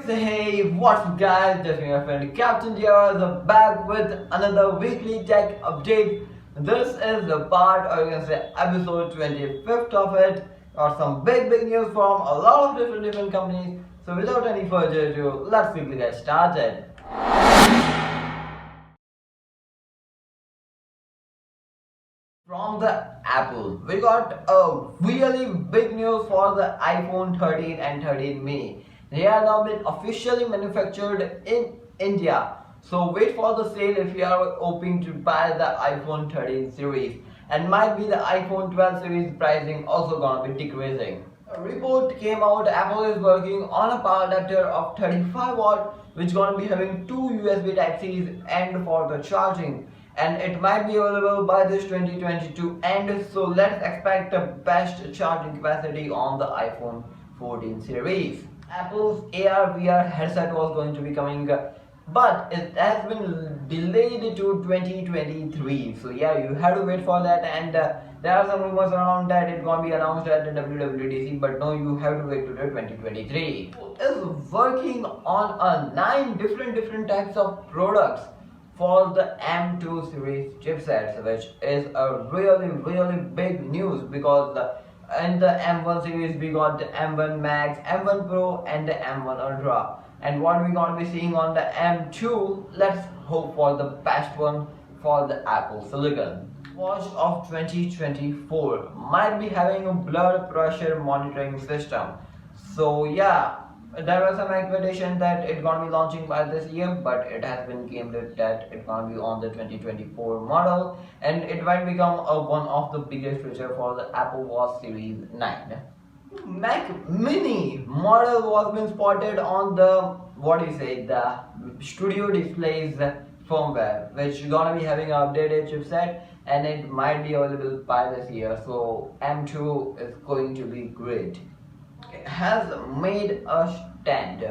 Hey, what's up guys, this is my friend Captain here, back with another weekly tech update. This is the part, or you can say episode 25th of it. Got some big news from a lot of different companies. So without any further ado, let's quickly get started. From the Apple, we got a really big news for the iPhone 13 and 13 mini. They are now been officially manufactured in India. So wait for the sale if you are hoping to buy the iPhone 13 series. And might be the iPhone 12 series pricing also gonna be decreasing. A report came out Apple is working on a power adapter of 35 watt which gonna be having two USB Type-Cs and for the charging. And it might be available by this 2022 end, so let's expect the best charging capacity on the iPhone 14 series. Apple's AR VR headset was going to be coming, but it has been delayed to 2023. So yeah, you have to wait for that, and there are some rumors around that it's gonna be announced at the WWDC, but no, you have to wait to the 2023. Apple is working on a 9 different types of products for the M2 series chipsets, which is a really big news because in the M1 series we got the M1 Max, M1 Pro and the M1 Ultra. And what we're going to be seeing on the M2, let's hope for the best one for the Apple Silicon. Watch of 2024 might be having a blood pressure monitoring system. So yeah, there was some expectation that it's gonna be launching by this year, but it has been claimed that it's gonna be on the 2024 model, and it might become one of the biggest feature for the Apple Watch Series 9. Mac Mini model was been spotted on the the Studio Displays firmware, which is gonna be having an updated chipset, and it might be available by this year. So M2 is going to be great. Has made a stand,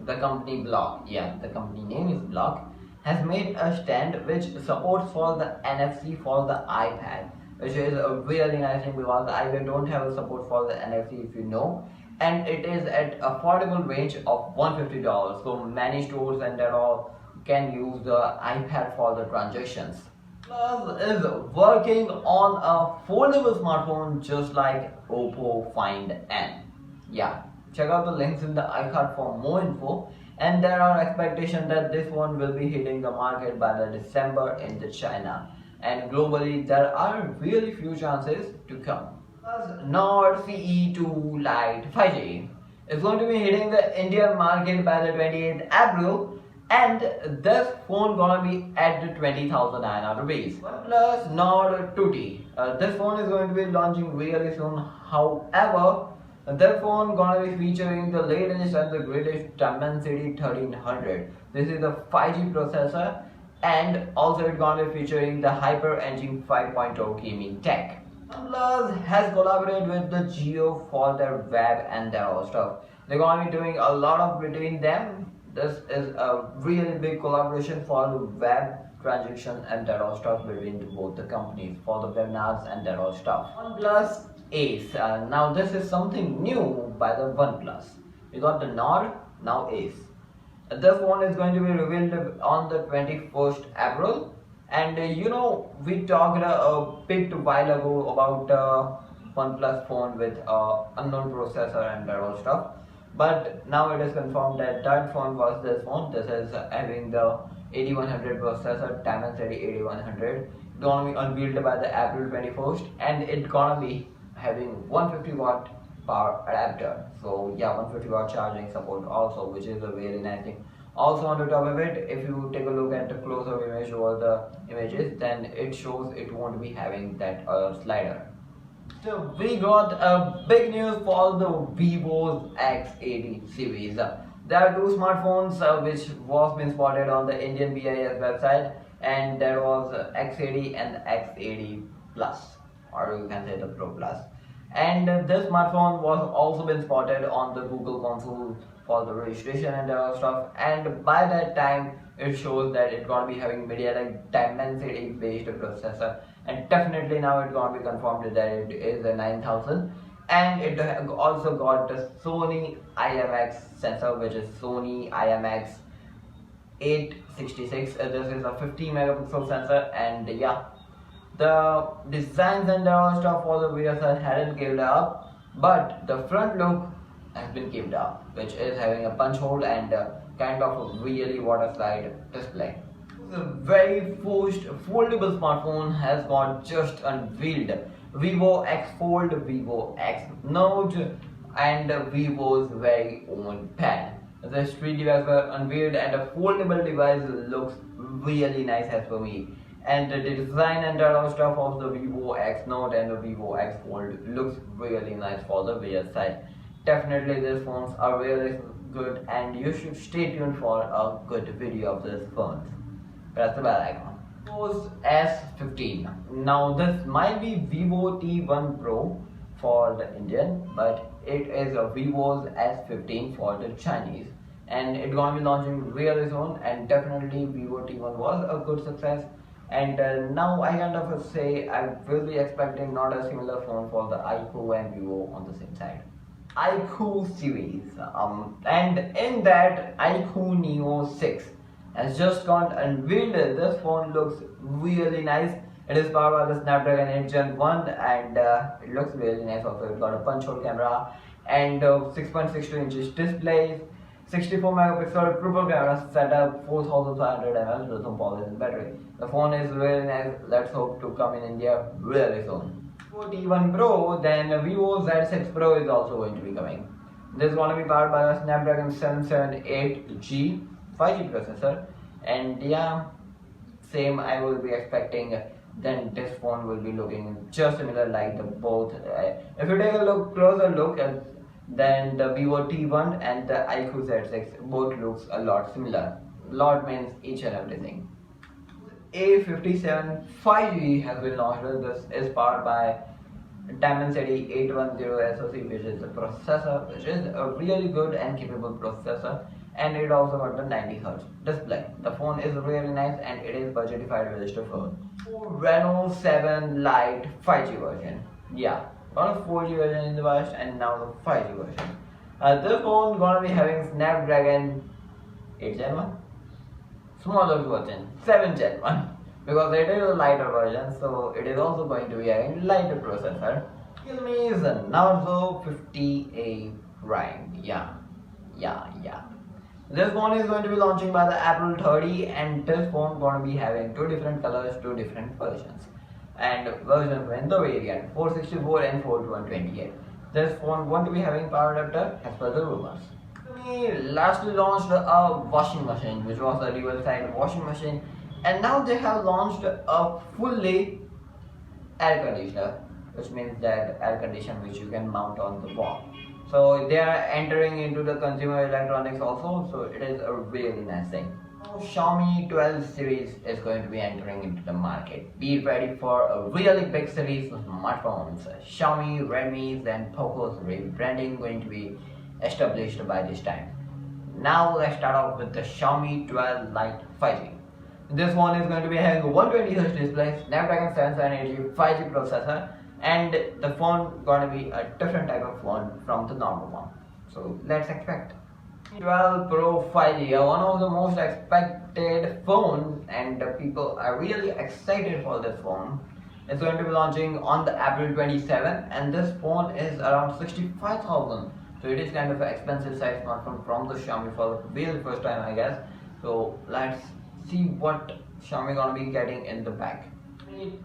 the company Block, the company name is Block, has made a stand which supports for the NFC for the iPad, which is a really nice thing because the iPad don't have a support for the NFC, if you know, and it is at affordable range of $150. So many stores and that all can use the iPad for the transactions. Plus is working on a foldable smartphone just like Oppo Find N. Yeah, check out the links in the iCard for more info, and there are expectations that this one will be hitting the market by the December in the China, and globally there are really few chances to come. Plus Nord CE2 Lite 5G is going to be hitting the Indian market by the 28th April, and this phone gonna be at the 20,000 INR rupees. OnePlus Nord 2T. This phone is going to be launching really soon. However, this phone gonna be featuring the latest and the greatest Dimensity 1300. This is the 5G processor, and also it's gonna be featuring the Hyper Engine 5.0 gaming tech. OnePlus has collaborated with the Geo for their web and their all stuff. They're gonna be doing a lot of between them. This is a really big collaboration for the web transaction and that all stuff between both the companies for the webinars and that all stuff. OnePlus Ace. Now this is something new by the OnePlus. We got the Nord, now Ace. This one is going to be revealed on the 21st April. And you know, we talked a bit while ago about OnePlus phone with unknown processor and that all stuff. But now it is confirmed that that phone was this phone. This is having the 8100 processor, Dimensity 8100. Gonna be unveiled by the April 21st, and it's gonna be having 150 watt power adapter. So yeah, 150 watt charging support also, which is a really nice thing. Also on the top of it, if you take a look at the close-up image or the images, then it shows it won't be having that slider. So we got a big news for the Vivo's X80 series. There are two smartphones which was been spotted on the Indian BIS website, and there was X80 and X80 Plus, or you can say the Pro Plus. And this smartphone was also been spotted on the Google console for the registration and other stuff, and by that time it shows that it's gonna be having MediaTek Dimensity based processor, and definitely now it's gonna be confirmed that it is a 9000, and it also got the Sony IMX sensor, which is Sony IMX 866. This is a 50 megapixel sensor, and yeah, the designs and the stuff for the VSL hadn't kept up, but the front look has been kept up, which is having a punch hole and kind of a really water slide display. The very first foldable smartphone has got just unveiled. Vivo X Fold, Vivo X Note, and Vivo's very own pen. These three devices were unveiled, and a foldable device looks really nice as for me. And the design and other stuff of the Vivo X Note and the Vivo X Fold looks really nice for the VS side. Definitely these phones are really good, and you should stay tuned for a good video of these phones. Press the bell icon. Vivo's S15. Now this might be Vivo T1 Pro for the Indian, but it is a Vivo's S15 for the Chinese, and it's gonna be launching really soon. And definitely Vivo T1 was a good success, and now I kind of say I will be expecting not a similar phone for the Iqoo and Vivo on the same side. Iqoo series, and in that Iqoo Neo 6 has just got unveiled. This phone looks really nice. It is powered by the Snapdragon 8 Gen 1, and it looks really nice. Also, it's got a punch hole camera and 6.62 inches display, 64 megapixel triple camera setup, 4500 mAh lithium polyethylene battery. The phone is really nice. Let's hope to come in India really soon. For T1 Pro, then Vivo Z6 Pro is also going to be coming. This is going to be powered by the Snapdragon 778G 5G processor, and yeah, same I will be expecting. Then this phone will be looking just similar like the both. If you take a closer look at then the Vivo T1 and the Iqoo Z6, both looks a lot similar. Lot means each and everything. A57 5G has been launched. This is powered by Dimensity 810 SoC, which is a processor, which is a really good and capable processor, and it also got the 90Hz display. The phone is really nice, and it is budgetified registered phone. Reno 7 Lite 5G version. Yeah, got a 4G version in the past, and now the 5G version. This phone gonna be having Snapdragon 8 Gen 1, smaller version 7 Gen 1, because it is a lighter version, so it is also going to be having lighter processor. Realme's Narzo 50A Prime. Yeah. This phone is going to be launching by the April 30, and this phone going to be having two different colors, two different versions, and versions in the variant 464 and 428. This phone going to be having power adapter as per the rumors. Xiaomi lastly launched a washing machine, which was a dual side washing machine, and now they have launched a fully air conditioner, which means that air conditioner which you can mount on the wall. So they are entering into the consumer electronics also, so it is a really nice thing. Now Xiaomi 12 series is going to be entering into the market. Be ready for a really big series of smartphones. Xiaomi, Redmi, and Poco's rebranding going to be established by this time. Now let's start off with the Xiaomi 12 Lite 5G. This one is going to be having a 120Hz display, Snapdragon 778G 5G processor, and the phone gonna be a different type of phone from the normal one. So let's expect. 12 Pro 5G, one of the most expected phones, and people are really excited for this phone. It's going to be launching on the April 27, and this phone is around 65,000. So it is kind of an expensive size smartphone from the Xiaomi for the very first time, I guess. So let's see what Xiaomi gonna be getting in the back.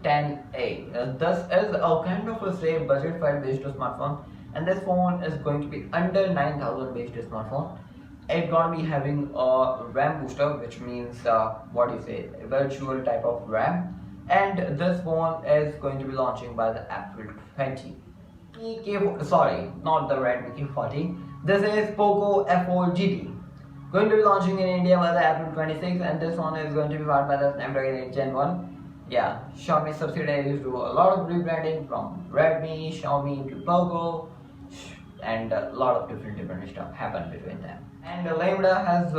10A. This is a kind of a say budget file based smartphone, and this phone is going to be under 9,000 based smartphone. It's gonna be having a RAM booster, which means what do you say, a virtual type of RAM, and this phone is going to be launching by the April 20. Sorry, not the Redmi K40. This is Poco F4 GT. Going to be launching in India by the April 26, and this one is going to be powered by the Snapdragon 8 Gen 1. Yeah, Xiaomi subsidiaries do a lot of rebranding from Redmi, Xiaomi to Poco, and a lot of different stuff happen between them. And Lambda has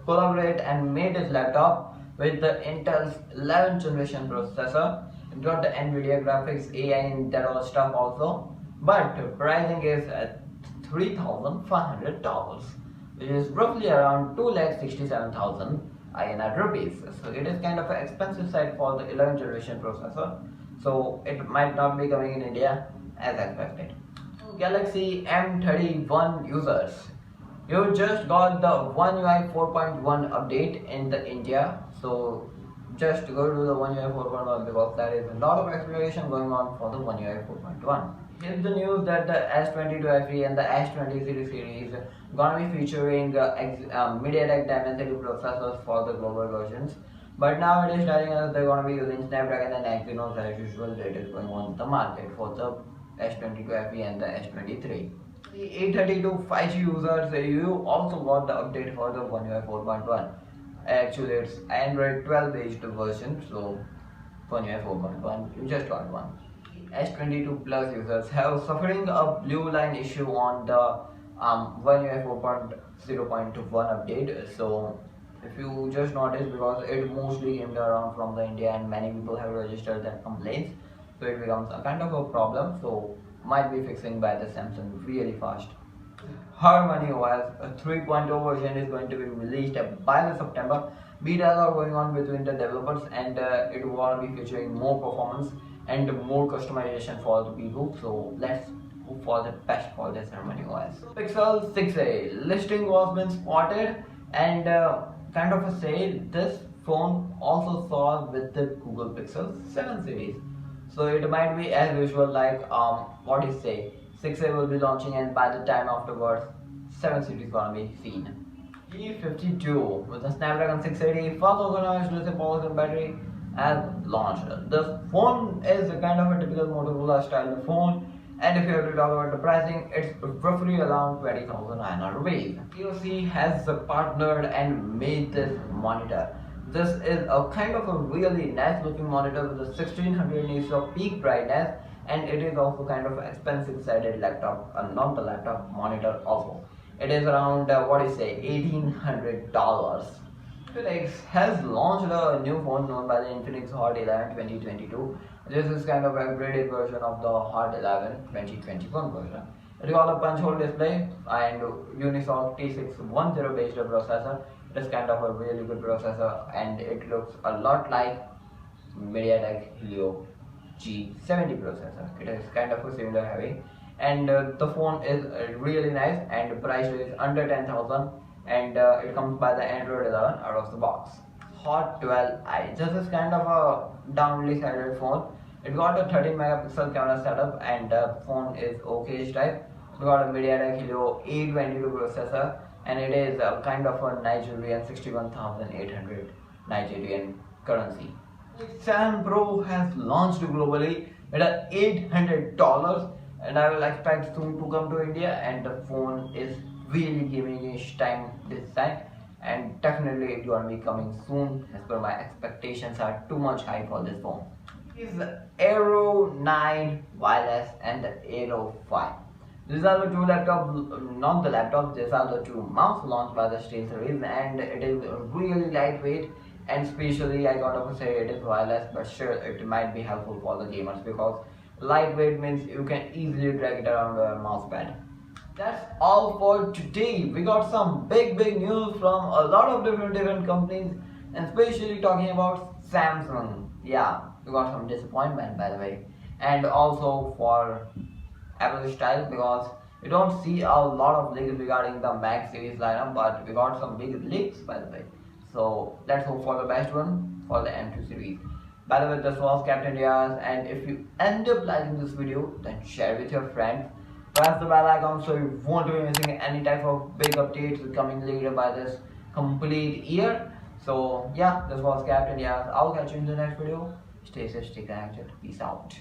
collaborated and made this laptop with the Intel's 11th generation processor. It got the Nvidia graphics, AI, and that all stuff also. but pricing is at $3,500, which is roughly around 2,67,000 INR rupees. So it is kind of an expensive side for the 11th generation processor. So it might not be coming in India as expected. Galaxy M31 users, you just got the One UI 4.1 update in the India. So just go to the One UI 4.1 because there is a lot of exploration going on for the One UI 4.1. Here's the news that the S22 FE and the S23 series gonna be featuring MediaTek Dimensity processors for the global versions. But now it is telling us they're gonna be using Snapdragon and Exynos as usual. That is going on the market for the S22 FE and the S23. The A32 5G users, you also got the update for the One UI 4.1. Actually, it's Android 12 based version, so One UI 4.1, you just got one. S22 Plus users have suffering a blue line issue on the One UI 4.0.1 update. So if you just notice, because it mostly came around from the India and many people have registered their complaints, so it becomes a kind of a problem. So might be fixing by the Samsung really fast. harmonyOS 3.0 version is going to be released by the September. Betas are going on between the developers, and it will be featuring more performance and more customization for the people. So let's hope for the best for this harmonyOS. Pixel 6a listing was been spotted, and kind of a say this phone also saw with the Google Pixel 7 series. So it might be as usual, like what is say 6a will be launching, and by the time afterwards 7 series gonna be seen. G52 with the Snapdragon 680 fast organized lithium polysilicon battery has launched. This phone is a kind of a typical Motorola style phone, and if you have to talk about the pricing, it's roughly around 20,000 INR rupees. TOC has partnered and made this monitor. This is a kind of a really nice looking monitor with a 1600 nits of peak brightness, and it is also kind of expensive sided laptop, not the laptop monitor also. It is around $1,800. Infinix has launched a new phone known by the Infinix Hot 11 2022. This is kind of a upgraded version of the Hot 11 2021 version. It got a punch hole display and Unisoc T610 based processor. It is kind of a really good processor, and it looks a lot like MediaTek Helio G70 processor. It is kind of a similar heavy, and the phone is really nice, and the price is under 10,000, and it comes by the Android 11 out of the box. Hot 12i. This is kind of a downly sided phone. It got a 13 megapixel camera setup, and the phone is OK type. It got a MediaTek Helio A22 processor, and it is a kind of a Nigerian 61,800 Nigerian currency. Sam Pro has launched globally at $800, and I will expect soon to come to India, and the phone is really gaming-ish time this time, and definitely it's gonna be coming soon. As per my expectations are too much high for this phone. Is Aero 9 wireless and the Aero 5. These are the two laptops, not the laptops, these are the two mouse launched by the SteelSeries, and it is really lightweight, and especially I gotta say it is wireless, but sure it might be helpful for the gamers because lightweight means you can easily drag it around a mouse pad. That's all for today. We got some big news from a lot of different companies, and especially talking about Samsung. Yeah, we got some disappointment by the way, and also for Apple style, because we don't see a lot of leaks regarding the Max series lineup, but we got some big leaks by the way. So let's hope for the best one for the M2 series. By the way, this was Captain Diaz, and if you end up liking this video, then share with your friends. Press the bell icon so you won't be missing any type of big updates coming later by this complete year. So yeah, this was Captain Diaz. I'll catch you in the next video. Stay safe, stay connected. Peace out.